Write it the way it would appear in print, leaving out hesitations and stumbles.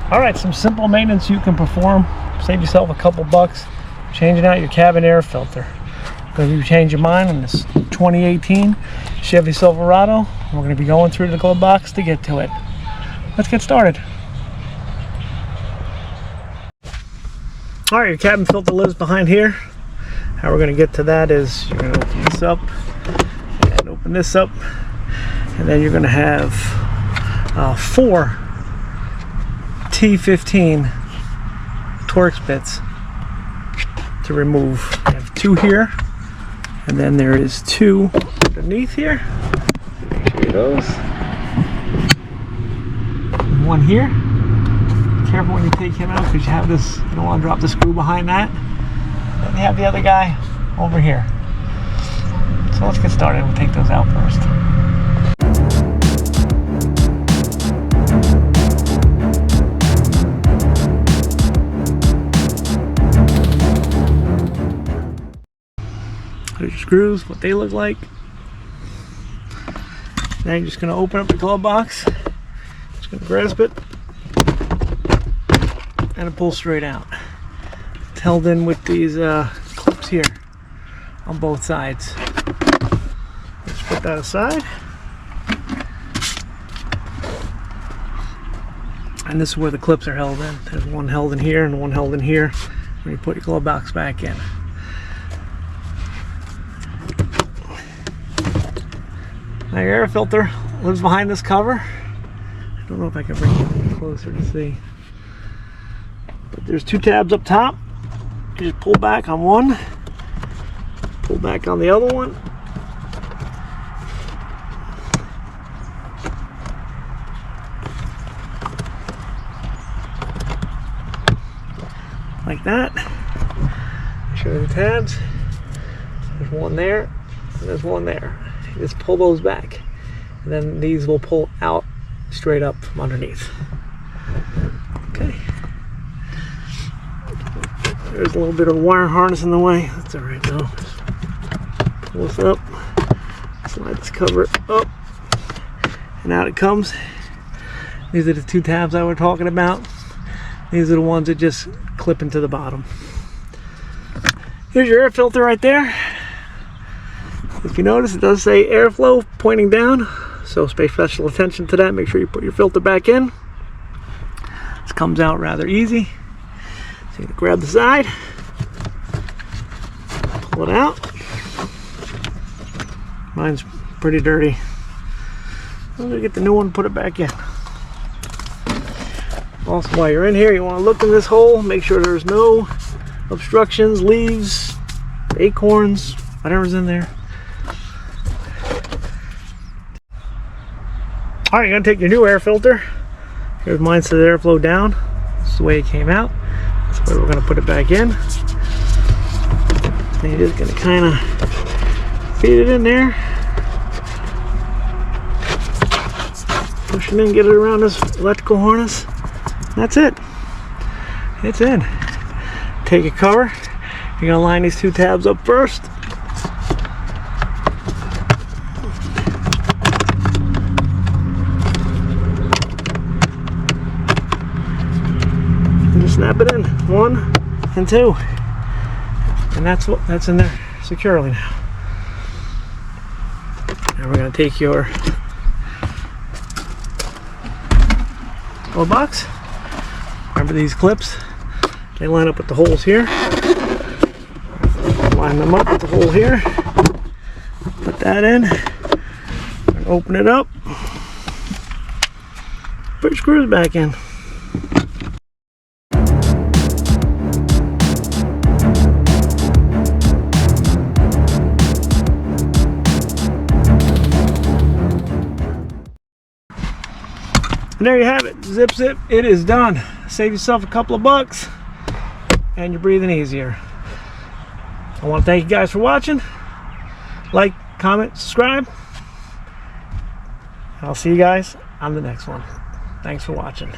All right, some simple maintenance you can perform. Save yourself a couple bucks changing out your cabin air filter. Because if you change your mind on this 2018 Chevy Silverado, we're going to be going through the glove box to get to it. Let's get started. All right, your cabin filter lives behind here. How we're going to get to that is you're going to open this up and open this up, and then you're going to have 4 T15 Torx bits to remove. I have 2 here, and then there is 2 underneath here. Make sure those. And 1 here. Be careful when you take him out because you have this. You don't want to drop the screw behind that. Then you have the other guy over here. So let's get started. We'll take those out first. There's your screws, what they look like. Now you're just going to open up the glove box. Just going to grasp it and it pulls straight out. It's held in with these clips here on both sides. Let's put that aside. And this is where the clips are held in. There's one held in here and one held in here when you put your glove box back in. Now your air filter lives behind this cover. I don't know if I can bring it closer to see. But there's 2 tabs up top. You just pull back on one, pull back on the other one. Like that. Show you the tabs. There's one there, and there's one there. Just pull those back, and then these will pull out straight up from underneath. Okay. There's a little bit of wire harness in the way. That's all right though. Pull this up, slide this cover up, and out it comes. These are the 2 tabs I was talking about. These are the ones that just clip into the bottom. Here's your air filter right there. If you notice, it does say airflow pointing down, so pay special attention to that. Make sure you put your filter back in. This comes out rather easy. So you grab the side, pull it out. Mine's pretty dirty. I'm gonna get the new one and put it back in. Also, while you're in here, you want to look in this hole, make sure there's no obstructions, leaves, acorns, whatever's in there. All right, you're gonna take your new air filter. Here's mine, says airflow down. This is the way it came out. That's where we're gonna put it back in. And you're just gonna kind of feed it in there. Push it in, get it around this electrical harness. That's it. It's in. Take a cover. You're gonna line these 2 tabs up first. Snap it in, 1 and 2, and that's in there securely now. Now we're going to take your glove box. Remember these clips? They line up with the holes here. Line them up with the hole here. Put that in. And open it up. Put your screws back in. And there you have it. Zip zip, it is done. Save yourself a couple of bucks and you're breathing easier. I want to thank you guys for watching. Like, comment, subscribe. I'll see you guys on the next one. Thanks for watching.